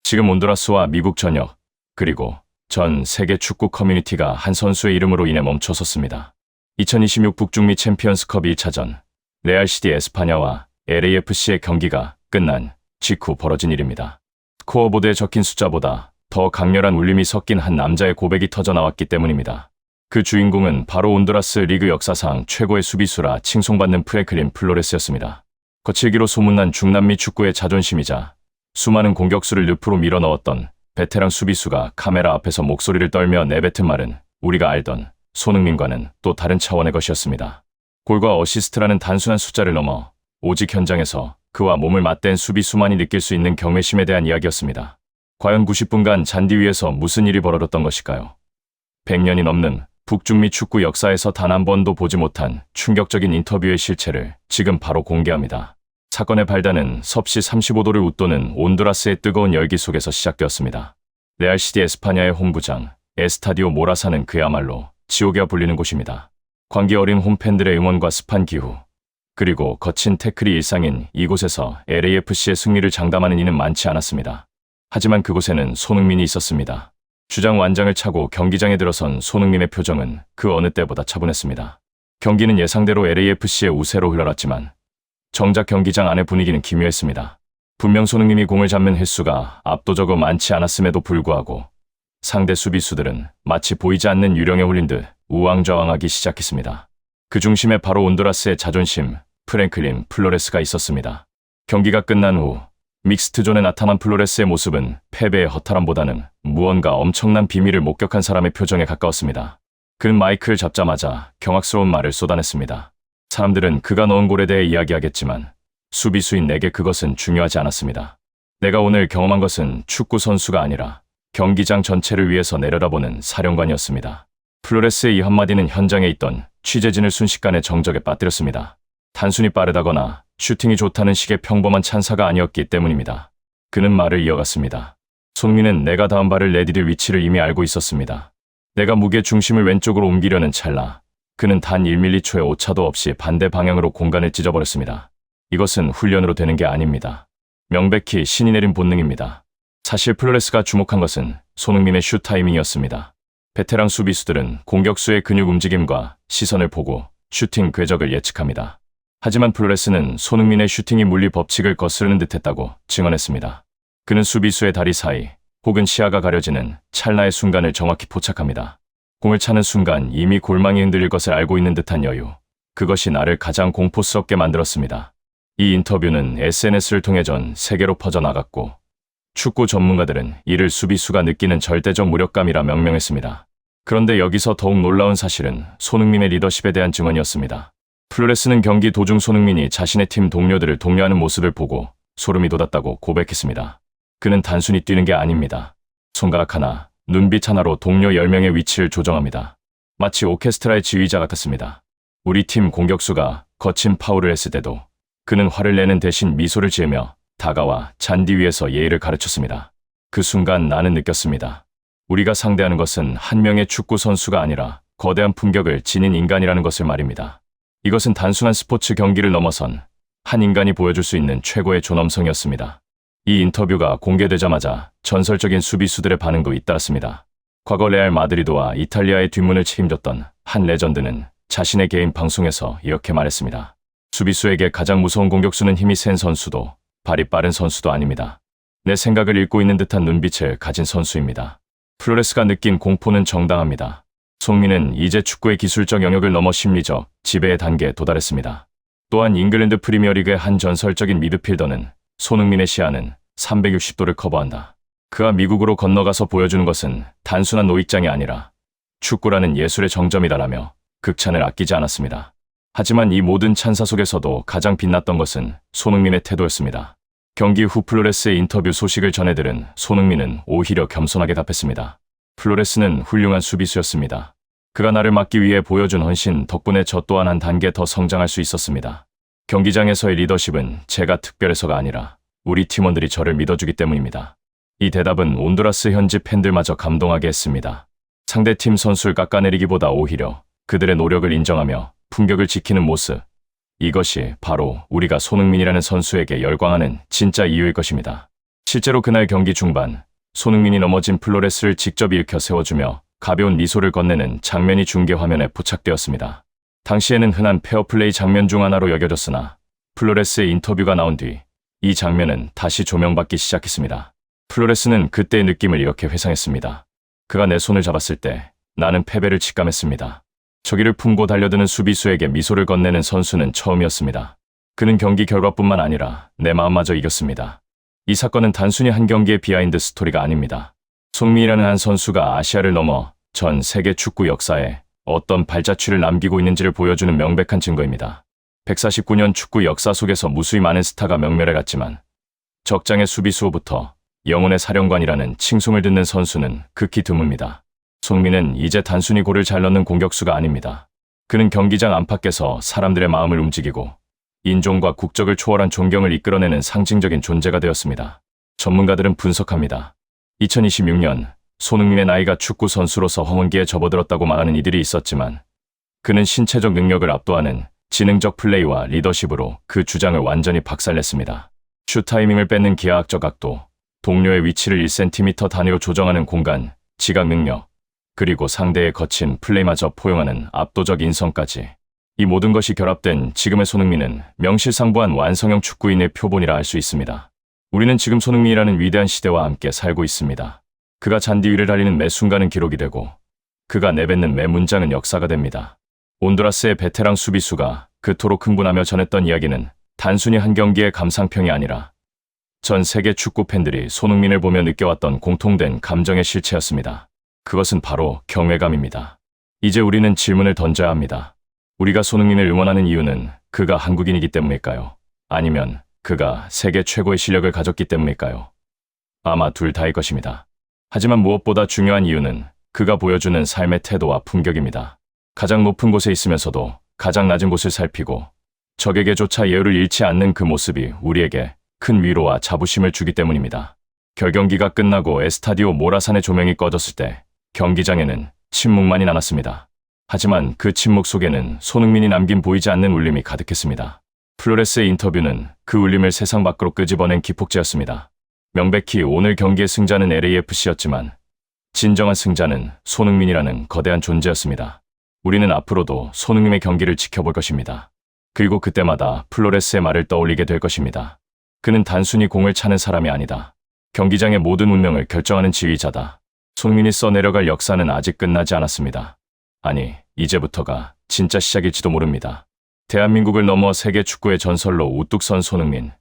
지금 온두라스와 미국 전역, 그리고 전 세계 축구 커뮤니티가 한 선수의 이름으로 인해 멈춰섰습니다. 2026 북중미 챔피언스컵 1차전, 레알시티 에스파냐와 LAFC의 경기가 끝난 직후 벌어진 일입니다. 스코어보드에 적힌 숫자보다 더 강렬한 울림이 섞인 한 남자의 고백이 터져 나왔기 때문입니다. 그 주인공은 바로 온두라스 리그 역사상 최고의 수비수라 칭송받는 프랭클린 플로레스였습니다. 거칠기로 소문난 중남미 축구의 자존심이자 수많은 공격수를 늪으로 밀어넣었던 베테랑 수비수가 카메라 앞에서 목소리를 떨며 내뱉은 말은 우리가 알던 손흥민과는 또 다른 차원의 것이었습니다. 골과 어시스트라는 단순한 숫자를 넘어 오직 현장에서 그와 몸을 맞댄 수비수만이 느낄 수 있는 경외심에 대한 이야기였습니다. 과연 90분간 잔디 위에서 무슨 일이 벌어졌던 것일까요? 100년이 넘는 북중미 축구 역사에서 단 한 번도 보지 못한 충격적인 인터뷰의 실체를 지금 바로 공개합니다. 사건의 발단은 섭씨 35도를 웃도는 온두라스의 뜨거운 열기 속에서 시작되었습니다. 레알시티 에스파냐의 홈구장 에스타디오 모라사는 그야말로 지옥이라 불리는 곳입니다. 광기 어린 홈팬들의 응원과 습한 기후, 그리고 거친 태클이 일상인 이곳에서 LAFC의 승리를 장담하는 이는 많지 않았습니다. 하지만 그곳에는 손흥민이 있었습니다. 주장 완장을 차고 경기장에 들어선 손흥민의 표정은 그 어느 때보다 차분했습니다. 경기는 예상대로 LAFC의 우세로 흘러갔지만 정작 경기장 안의 분위기는 기묘했습니다. 분명 손흥민이 공을 잡는 횟수가 압도적으로 많지 않았음에도 불구하고 상대 수비수들은 마치 보이지 않는 유령에 홀린 듯 우왕좌왕하기 시작했습니다. 그 중심에 바로 온두라스의 자존심, 프랭클린 플로레스가 있었습니다. 경기가 끝난 후 믹스트존에 나타난 플로레스의 모습은 패배의 허탈함보다는 무언가 엄청난 비밀을 목격한 사람의 표정에 가까웠습니다. 그는 마이크를 잡자마자 경악스러운 말을 쏟아냈습니다. 사람들은 그가 넣은 골에 대해 이야기하겠지만 수비수인 내게 그것은 중요하지 않았습니다. 내가 오늘 경험한 것은 축구 선수가 아니라 경기장 전체를 위해서 내려다보는 사령관이었습니다. 플로레스의 이 한마디는 현장에 있던 취재진을 순식간에 정적에 빠뜨렸습니다. 단순히 빠르다거나 슈팅이 좋다는 식의 평범한 찬사가 아니었기 때문입니다. 그는 말을 이어갔습니다. 손흥민은 내가 다음 발을 내디딜 위치를 이미 알고 있었습니다. 내가 무게 중심을 왼쪽으로 옮기려는 찰나 그는 단 1mm초의 오차도 없이 반대 방향으로 공간을 찢어버렸습니다. 이것은 훈련으로 되는 게 아닙니다. 명백히 신이 내린 본능입니다. 사실 플로레스가 주목한 것은 손흥민의 슛 타이밍이었습니다. 베테랑 수비수들은 공격수의 근육 움직임과 시선을 보고 슈팅 궤적을 예측합니다. 하지만 플로레스는 손흥민의 슈팅이 물리 법칙을 거스르는 듯했다고 증언했습니다. 그는 수비수의 다리 사이 혹은 시야가 가려지는 찰나의 순간을 정확히 포착합니다. 공을 차는 순간 이미 골망이 흔들릴 것을 알고 있는 듯한 여유. 그것이 나를 가장 공포스럽게 만들었습니다. 이 인터뷰는 SNS를 통해 전 세계로 퍼져나갔고 축구 전문가들은 이를 수비수가 느끼는 절대적 무력감이라 명명했습니다. 그런데 여기서 더욱 놀라운 사실은 손흥민의 리더십에 대한 증언이었습니다. 플로레스는 경기 도중 손흥민이 자신의 팀 동료들을 독려하는 모습을 보고 소름이 돋았다고 고백했습니다. 그는 단순히 뛰는 게 아닙니다. 손가락 하나, 눈빛 하나로 동료 10명의 위치를 조정합니다. 마치 오케스트라의 지휘자 같았습니다. 우리 팀 공격수가 거친 파울을 했을 때도 그는 화를 내는 대신 미소를 지으며 다가와 잔디 위에서 예의를 가르쳤습니다. 그 순간 나는 느꼈습니다. 우리가 상대하는 것은 한 명의 축구 선수가 아니라 거대한 품격을 지닌 인간이라는 것을 말입니다. 이것은 단순한 스포츠 경기를 넘어선 한 인간이 보여줄 수 있는 최고의 존엄성이었습니다. 이 인터뷰가 공개되자마자 전설적인 수비수들의 반응도 잇따랐습니다. 과거 레알 마드리드와 이탈리아의 뒷문을 책임졌던 한 레전드는 자신의 개인 방송에서 이렇게 말했습니다. 수비수에게 가장 무서운 공격수는 힘이 센 선수도 발이 빠른 선수도 아닙니다. 내 생각을 읽고 있는 듯한 눈빛을 가진 선수입니다. 플로레스가 느낀 공포는 정당합니다. 손흥민은 이제 축구의 기술적 영역을 넘어 심리적 지배의 단계에 도달했습니다. 또한 잉글랜드 프리미어리그의 한 전설적인 미드필더는 손흥민의 시야는 360도를 커버한다. 그가 미국으로 건너가서 보여주는 것은 단순한 노익장이 아니라 축구라는 예술의 정점이다라며 극찬을 아끼지 않았습니다. 하지만 이 모든 찬사 속에서도 가장 빛났던 것은 손흥민의 태도였습니다. 경기 후 플로레스의 인터뷰 소식을 전해들은 손흥민은 오히려 겸손하게 답했습니다. 플로레스는 훌륭한 수비수였습니다. 그가 나를 막기 위해 보여준 헌신 덕분에 저 또한 한 단계 더 성장할 수 있었습니다. 경기장에서의 리더십은 제가 특별해서가 아니라 우리 팀원들이 저를 믿어주기 때문입니다. 이 대답은 온두라스 현지 팬들마저 감동하게 했습니다. 상대팀 선수를 깎아내리기보다 오히려 그들의 노력을 인정하며 품격을 지키는 모습. 이것이 바로 우리가 손흥민이라는 선수에게 열광하는 진짜 이유일 것입니다. 실제로 그날 경기 중반, 손흥민이 넘어진 플로레스를 직접 일으켜 세워주며 가벼운 미소를 건네는 장면이 중계 화면에 포착되었습니다. 당시에는 흔한 페어플레이 장면 중 하나로 여겨졌으나 플로레스의 인터뷰가 나온 뒤 이 장면은 다시 조명받기 시작했습니다. 플로레스는 그때의 느낌을 이렇게 회상했습니다. 그가 내 손을 잡았을 때 나는 패배를 직감했습니다. 저기를 품고 달려드는 수비수에게 미소를 건네는 선수는 처음이었습니다. 그는 경기 결과뿐만 아니라 내 마음마저 이겼습니다. 이 사건은 단순히 한 경기의 비하인드 스토리가 아닙니다. 손흥민이라는 한 선수가 아시아를 넘어 전 세계 축구 역사에 어떤 발자취를 남기고 있는지를 보여주는 명백한 증거입니다. 149년 축구 역사 속에서 무수히 많은 스타가 명멸해갔지만 적장의 수비수로부터 영혼의 사령관이라는 칭송을 듣는 선수는 극히 드뭅니다. 손흥민은 이제 단순히 골을 잘 넣는 공격수가 아닙니다. 그는 경기장 안팎에서 사람들의 마음을 움직이고 인종과 국적을 초월한 존경을 이끌어내는 상징적인 존재가 되었습니다. 전문가들은 분석합니다. 2026년 손흥민의 나이가 축구 선수로서 황혼기에 접어들었다고 말하는 이들이 있었지만 그는 신체적 능력을 압도하는 지능적 플레이와 리더십으로 그 주장을 완전히 박살냈습니다. 슛 타이밍을 뺏는 기하학적 각도, 동료의 위치를 1cm 단위로 조정하는 공간, 지각 능력, 그리고 상대의 거친 플레이마저 포용하는 압도적 인성까지. 이 모든 것이 결합된 지금의 손흥민은 명실상부한 완성형 축구인의 표본이라 할 수 있습니다. 우리는 지금 손흥민이라는 위대한 시대와 함께 살고 있습니다. 그가 잔디 위를 달리는 매 순간은 기록이 되고 그가 내뱉는 매 문장은 역사가 됩니다. 온두라스의 베테랑 수비수가 그토록 흥분하며 전했던 이야기는 단순히 한 경기의 감상평이 아니라 전 세계 축구 팬들이 손흥민을 보며 느껴왔던 공통된 감정의 실체였습니다. 그것은 바로 경외감입니다. 이제 우리는 질문을 던져야 합니다. 우리가 손흥민을 응원하는 이유는 그가 한국인이기 때문일까요? 아니면 그가 세계 최고의 실력을 가졌기 때문일까요? 아마 둘 다일 것입니다. 하지만 무엇보다 중요한 이유는 그가 보여주는 삶의 태도와 품격입니다. 가장 높은 곳에 있으면서도 가장 낮은 곳을 살피고 적에게조차 예우를 잃지 않는 그 모습이 우리에게 큰 위로와 자부심을 주기 때문입니다. 결경기가 끝나고 에스타디오 모라산의 조명이 꺼졌을 때 경기장에는 침묵만이 남았습니다. 하지만 그 침묵 속에는 손흥민이 남긴 보이지 않는 울림이 가득했습니다. 플로레스의 인터뷰는 그 울림을 세상 밖으로 끄집어낸 기폭제였습니다. 명백히 오늘 경기의 승자는 LAFC였지만 진정한 승자는 손흥민이라는 거대한 존재였습니다. 우리는 앞으로도 손흥민의 경기를 지켜볼 것입니다. 그리고 그때마다 플로레스의 말을 떠올리게 될 것입니다. 그는 단순히 공을 차는 사람이 아니다. 경기장의 모든 운명을 결정하는 지휘자다. 손흥민이 써내려갈 역사는 아직 끝나지 않았습니다. 아니, 이제부터가 진짜 시작일지도 모릅니다. 대한민국을 넘어 세계 축구의 전설로 우뚝 선 손흥민.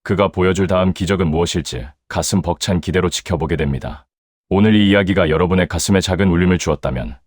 그가 보여줄 다음 기적은 무엇일지 가슴 벅찬 기대로 지켜보게 됩니다. 오늘 이 이야기가 여러분의 가슴에 작은 울림을 주었다면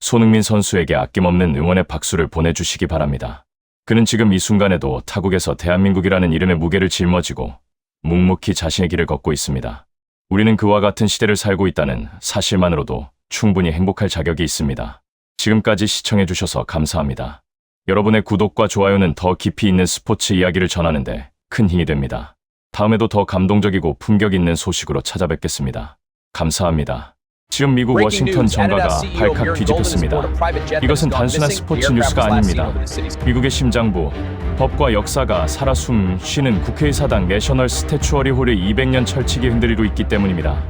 손흥민 선수에게 아낌없는 응원의 박수를 보내주시기 바랍니다. 그는 지금 이 순간에도 타국에서 대한민국이라는 이름의 무게를 짊어지고 묵묵히 자신의 길을 걷고 있습니다. 우리는 그와 같은 시대를 살고 있다는 사실만으로도 충분히 행복할 자격이 있습니다. 지금까지 시청해주셔서 감사합니다. 여러분의 구독과 좋아요는 더 깊이 있는 스포츠 이야기를 전하는데 큰 힘이 됩니다. 다음에도 더 감동적이고 품격 있는 소식으로 찾아뵙겠습니다. 감사합니다. 지금 미국 워싱턴 정가가 발칵 뒤집혔습니다. 이것은 단순한 스포츠 뉴스가 아닙니다. 미국의 심장부, 법과 역사가 살아 숨 쉬는 국회의사당 내셔널 스태추어리 홀의 200년 철칙이 흔들리고 있기 때문입니다.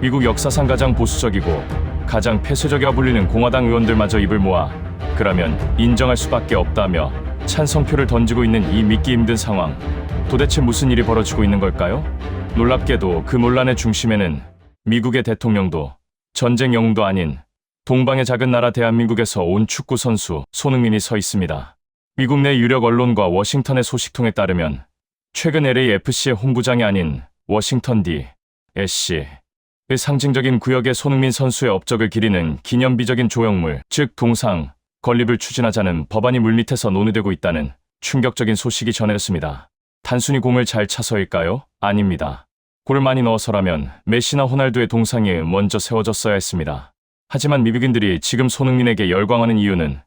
미국 역사상 가장 보수적이고 가장 폐쇄적이라 불리는 공화당 의원들마저 입을 모아 그러면 인정할 수밖에 없다며 찬성표를 던지고 있는 이 믿기 힘든 상황. 도대체 무슨 일이 벌어지고 있는 걸까요? 놀랍게도 그 논란의 중심에는 미국의 대통령도 전쟁 영웅도 아닌 동방의 작은 나라 대한민국에서 온 축구 선수 손흥민이 서 있습니다. 미국 내 유력 언론과 워싱턴의 소식통에 따르면 최근 LAFC의 홈구장이 아닌 워싱턴 D.C.의 상징적인 구역에 손흥민 선수의 업적을 기리는 기념비적인 조형물, 즉 동상, 건립을 추진하자는 법안이 물밑에서 논의되고 있다는 충격적인 소식이 전해졌습니다. 단순히 공을 잘 차서일까요? 아닙니다. 골을 많이 넣어서라면 메시나 호날두의 동상이 먼저 세워졌어야 했습니다. 하지만 미국인들이 지금 손흥민에게 열광하는 이유는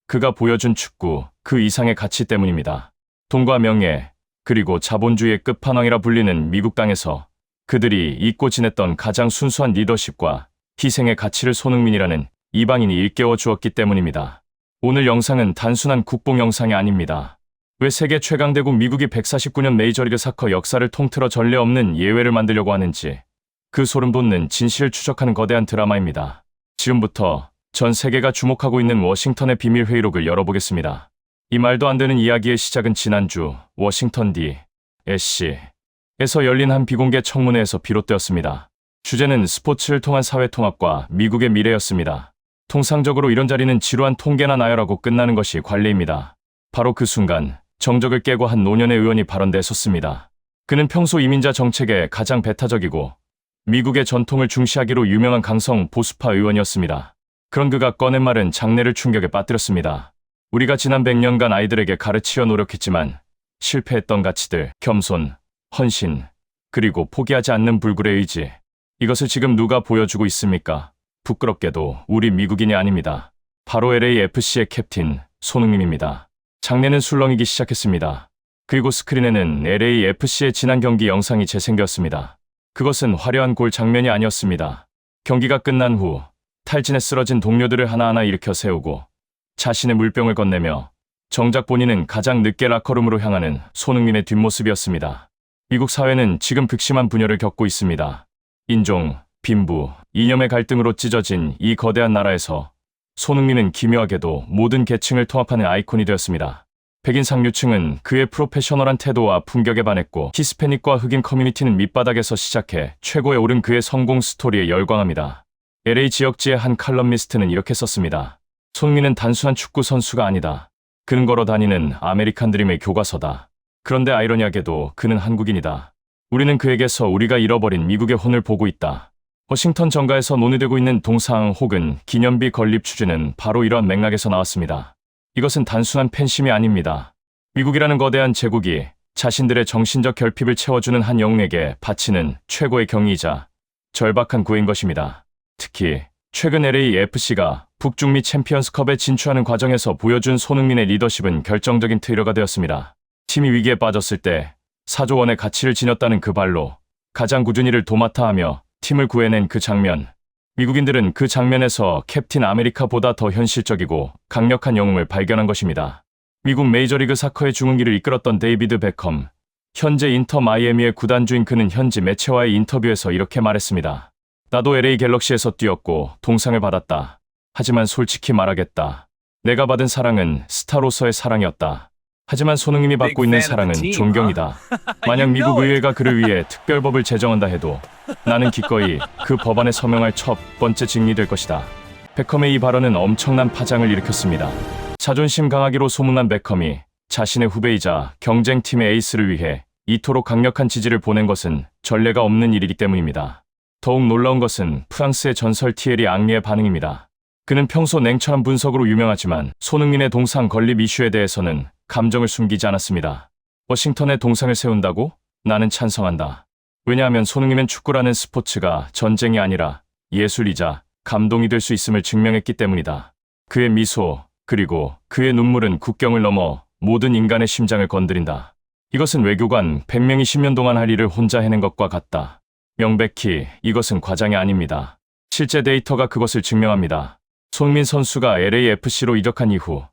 그가 보여준 축구 그 이상의 가치 때문입니다. 돈과 명예, 그리고 자본주의의 끝판왕이라 불리는 미국 땅에서 그들이 잊고 지냈던 가장 순수한 리더십과 희생의 가치를 손흥민이라는 이방인이 일깨워 주었기 때문입니다. 오늘 영상은 단순한 국뽕 영상이 아닙니다. 왜 세계 최강대국 미국이 149년 메이저리그 사커 역사를 통틀어 전례 없는 예외를 만들려고 하는지 그 소름 돋는 진실을 추적하는 거대한 드라마입니다. 지금부터 전 세계가 주목하고 있는 워싱턴의 비밀 회의록을 열어보겠습니다. 이 말도 안 되는 이야기의 시작은 지난주 워싱턴 D.C.에서 열린 한 비공개 청문회에서 비롯되었습니다. 주제는 스포츠를 통한 사회통합과 미국의 미래였습니다. 통상적으로 이런 자리는 지루한 통계나 나열하고 끝나는 것이 관례입니다. 바로 그 순간 정적을 깨고 한 노년의 의원이 발언대에 섰습니다. 그는 평소 이민자 정책에 가장 배타적이고 미국의 전통을 중시하기로 유명한 강성 보수파 의원이었습니다. 그런 그가 꺼낸 말은 장내를 충격에 빠뜨렸습니다. 우리가 지난 100년간 아이들에게 가르치려 노력했지만 실패했던 가치들, 겸손, 헌신, 그리고 포기하지 않는 불굴의 의지. 이것을 지금 누가 보여주고 있습니까? 부끄럽게도 우리 미국인이 아닙니다. 바로 LAFC의 캡틴 손흥민입니다. 장내는 술렁이기 시작했습니다. 그리고 스크린에는 LAFC의 지난 경기 영상이 재생되었습니다. 그것은 화려한 골 장면이 아니었습니다. 경기가 끝난 후 탈진에 쓰러진 동료들을 하나하나 일으켜 세우고 자신의 물병을 건네며 정작 본인은 가장 늦게 라커룸으로 향하는 손흥민의 뒷모습이었습니다. 미국 사회는 지금 극심한 분열을 겪고 있습니다. 인종, 빈부, 이념의 갈등으로 찢어진 이 거대한 나라에서 손흥민은 기묘하게도 모든 계층을 통합하는 아이콘이 되었습니다. 백인 상류층은 그의 프로페셔널한 태도와 품격에 반했고 히스패닉과 흑인 커뮤니티는 밑바닥에서 시작해 최고에 오른 그의 성공 스토리에 열광합니다. LA 지역지의 한 칼럼니스트는 이렇게 썼습니다. 손흥민은 단순한 축구 선수가 아니다. 그는 걸어 다니는 아메리칸 드림의 교과서다. 그런데 아이러니하게도 그는 한국인이다. 우리는 그에게서 우리가 잃어버린 미국의 혼을 보고 있다. 워싱턴 정가에서 논의되고 있는 동상 혹은 기념비 건립 추진은 바로 이러한 맥락에서 나왔습니다. 이것은 단순한 팬심이 아닙니다. 미국이라는 거대한 제국이 자신들의 정신적 결핍을 채워주는 한 영웅에게 바치는 최고의 경의이자 절박한 구애인 것입니다. 특히 최근 LAFC가 북중미 챔피언스컵에 진출하는 과정에서 보여준 손흥민의 리더십은 결정적인 트리거가 되었습니다. 팀이 위기에 빠졌을 때 4조 원의 가치를 지녔다는 그 발로 가장 꾸준히 일을 도맡아 하며 팀을 구해낸 그 장면. 미국인들은 그 장면에서 캡틴 아메리카보다 더 현실적이고 강력한 영웅을 발견한 것입니다. 미국 메이저리그 사커의 중흥기를 이끌었던 데이비드 베컴. 현재 인터 마이애미의 구단주인 그는 현지 매체와의 인터뷰에서 이렇게 말했습니다. 나도 LA 갤럭시에서 뛰었고 동상을 받았다. 하지만 솔직히 말하겠다. 내가 받은 사랑은 스타로서의 사랑이었다. 하지만 손흥민이 받고 있는 사랑은 존경이다. 만약 미국 의회가 그를 위해 특별법을 제정한다 해도 나는 기꺼이 그 법안에 서명할 첫 번째 증인이 될 것이다. 베컴의 이 발언은 엄청난 파장을 일으켰습니다. 자존심 강하기로 소문난 베컴이 자신의 후배이자 경쟁팀의 에이스를 위해 이토록 강력한 지지를 보낸 것은 전례가 없는 일이기 때문입니다. 더욱 놀라운 것은 프랑스의 전설 티에리 앙리의 반응입니다. 그는 평소 냉철한 분석으로 유명하지만 손흥민의 동상 건립 이슈에 대해서는 감정을 숨기지 않았습니다. 워싱턴에 동상을 세운다고? 나는 찬성한다. 왜냐하면 손흥민은 축구라는 스포츠가 전쟁이 아니라 예술이자 감동이 될 수 있음을 증명했기 때문이다. 그의 미소, 그리고 그의 눈물은 국경을 넘어 모든 인간의 심장을 건드린다. 이것은 외교관 100명이 10년 동안 할 일을 혼자 해낸 것과 같다. 명백히 이것은 과장이 아닙니다. 실제 데이터가 그것을 증명합니다. 손흥민 선수가 LAFC로 이적한 이후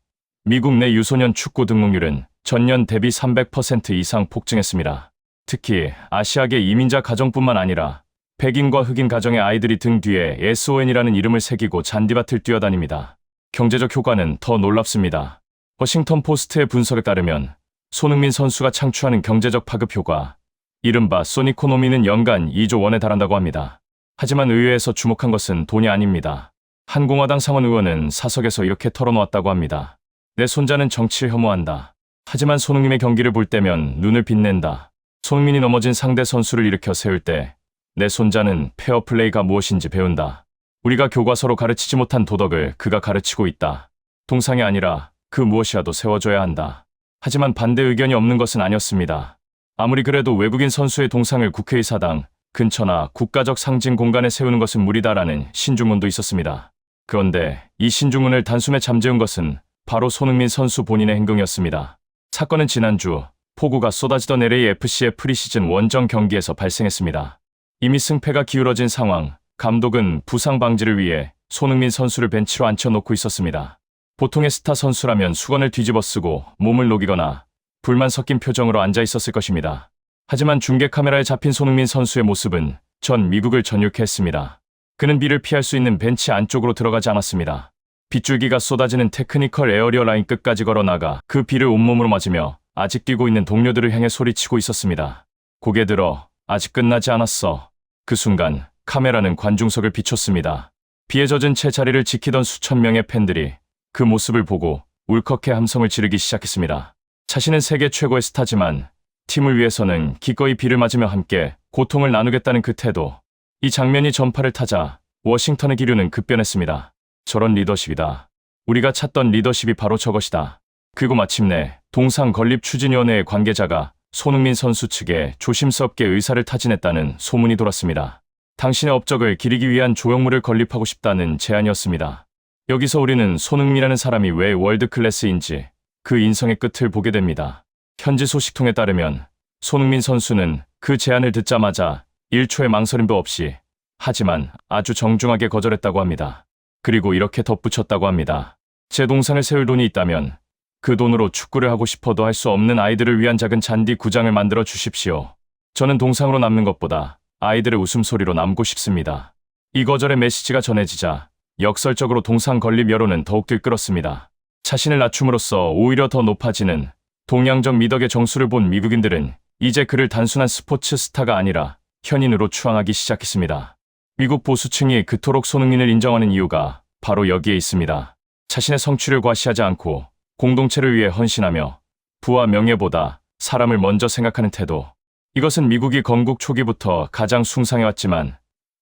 미국 내 유소년 축구 등록률은 전년 대비 300% 이상 폭증했습니다. 특히 아시아계 이민자 가정뿐만 아니라 백인과 흑인 가정의 아이들이 등 뒤에 SON이라는 이름을 새기고 잔디밭을 뛰어다닙니다. 경제적 효과는 더 놀랍습니다. 워싱턴 포스트의 분석에 따르면 손흥민 선수가 창출하는 경제적 파급 효과, 이른바 소니코노미는 연간 2조 원에 달한다고 합니다. 하지만 의회에서 주목한 것은 돈이 아닙니다. 한 공화당 상원 의원은 사석에서 이렇게 털어놓았다고 합니다. 내 손자는 정치를 혐오한다. 하지만 손흥민의 경기를 볼 때면 눈을 빛낸다. 손흥민이 넘어진 상대 선수를 일으켜 세울 때 내 손자는 페어플레이가 무엇인지 배운다. 우리가 교과서로 가르치지 못한 도덕을 그가 가르치고 있다. 동상이 아니라 그 무엇이라도 세워줘야 한다. 하지만 반대 의견이 없는 것은 아니었습니다. 아무리 그래도 외국인 선수의 동상을 국회의사당 근처나 국가적 상징 공간에 세우는 것은 무리다라는 신중문도 있었습니다. 그런데 이 신중문을 단숨에 잠재운 것은 바로 손흥민 선수 본인의 행동이었습니다. 사건은 지난주 폭우가 쏟아지던 LAFC의 프리시즌 원정 경기에서 발생했습니다. 이미 승패가 기울어진 상황, 감독은 부상 방지를 위해 손흥민 선수를 벤치로 앉혀놓고 있었습니다. 보통의 스타 선수라면 수건을 뒤집어 쓰고 몸을 녹이거나 불만 섞인 표정으로 앉아 있었을 것입니다. 하지만 중계 카메라에 잡힌 손흥민 선수의 모습은 전 미국을 전율케 했습니다. 그는 비를 피할 수 있는 벤치 안쪽으로 들어가지 않았습니다. 빗줄기가 쏟아지는 테크니컬 에어리어 라인 끝까지 걸어 나가 그 비를 온몸으로 맞으며 아직 뛰고 있는 동료들을 향해 소리치고 있었습니다. 고개 들어, 아직 끝나지 않았어. 그 순간 카메라는 관중석을 비췄습니다. 비에 젖은 채 자리를 지키던 수천 명의 팬들이 그 모습을 보고 울컥해 함성을 지르기 시작했습니다. 자신은 세계 최고의 스타지만 팀을 위해서는 기꺼이 비를 맞으며 함께 고통을 나누겠다는 그 태도. 이 장면이 전파를 타자 워싱턴의 기류는 급변했습니다. 저런 리더십이다. 우리가 찾던 리더십이 바로 저것이다. 그리고 마침내 동상건립추진위원회의 관계자가 손흥민 선수 측에 조심스럽게 의사를 타진했다는 소문이 돌았습니다. 당신의 업적을 기리기 위한 조형물을 건립하고 싶다는 제안이었습니다. 여기서 우리는 손흥민이라는 사람이 왜 월드클래스인지 그 인성의 끝을 보게 됩니다. 현지 소식통에 따르면 손흥민 선수는 그 제안을 듣자마자 1초의 망설임도 없이 하지만 아주 정중하게 거절했다고 합니다. 그리고 이렇게 덧붙였다고 합니다. 제 동상을 세울 돈이 있다면 그 돈으로 축구를 하고 싶어도 할 수 없는 아이들을 위한 작은 잔디 구장을 만들어 주십시오. 저는 동상으로 남는 것보다 아이들의 웃음소리로 남고 싶습니다. 이 거절의 메시지가 전해지자 역설적으로 동상 건립 여론은 더욱 들끓었습니다. 자신을 낮춤으로써 오히려 더 높아지는 동양적 미덕의 정수를 본 미국인들은 이제 그를 단순한 스포츠 스타가 아니라 현인으로 추앙하기 시작했습니다. 미국 보수층이 그토록 손흥민을 인정하는 이유가 바로 여기에 있습니다. 자신의 성취를 과시하지 않고 공동체를 위해 헌신하며 부와 명예보다 사람을 먼저 생각하는 태도. 이것은 미국이 건국 초기부터 가장 숭상해왔지만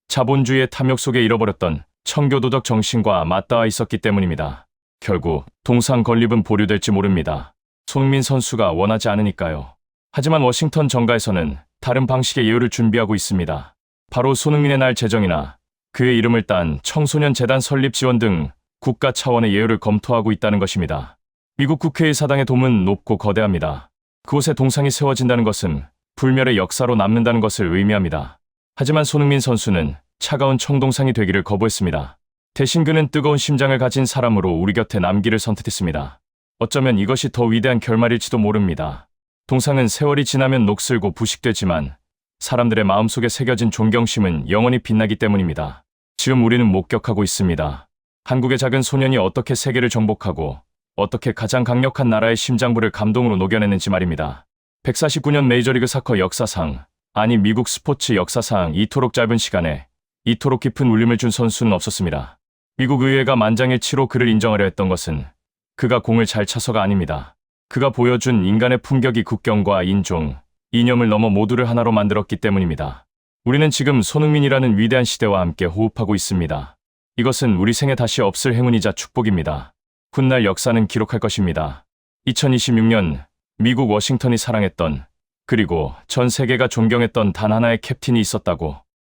자본주의의 탐욕 속에 잃어버렸던 청교도적 정신과 맞닿아 있었기 때문입니다. 결국 동상 건립은 보류될지 모릅니다. 손흥민 선수가 원하지 않으니까요. 하지만 워싱턴 정가에서는 다른 방식의 예우를 준비하고 있습니다. 바로 손흥민의 날 제정이나 그의 이름을 딴 청소년 재단 설립 지원 등 국가 차원의 예우를 검토하고 있다는 것입니다. 미국 국회의 사당의 도움은 높고 거대합니다. 그곳에 동상이 세워진다는 것은 불멸의 역사로 남는다는 것을 의미합니다. 하지만 손흥민 선수는 차가운 청동상이 되기를 거부했습니다. 대신 그는 뜨거운 심장을 가진 사람으로 우리 곁에 남기를 선택했습니다. 어쩌면 이것이 더 위대한 결말일지도 모릅니다. 동상은 세월이 지나면 녹슬고 부식되지만 사람들의 마음속에 새겨진 존경심은 영원히 빛나기 때문입니다. 지금 우리는 목격하고 있습니다. 한국의 작은 소년이 어떻게 세계를 정복하고 어떻게 가장 강력한 나라의 심장부를 감동으로 녹여내는지 말입니다. 149년 메이저리그 사커 역사상, 아니 미국 스포츠 역사상 이토록 짧은 시간에 이토록 깊은 울림을 준 선수는 없었습니다. 미국 의회가 만장일치로 그를 인정하려 했던 것은 그가 공을 잘 차서가 아닙니다. 그가 보여준 인간의 품격이 국경과 인종, 이념을 넘어 모두를 하나로 만들었기 때문입니다. 우리는 지금 손흥민이라는 위대한 시대와 함께 호흡하고 있습니다. 이것은 우리 생에 다시 없을 행운이자 축복입니다. 훗날 역사는 기록할 것입니다. 2026년 미국 워싱턴이 사랑했던 그리고 전 세계가 존경했던 단 하나의 캡틴이 있었다고.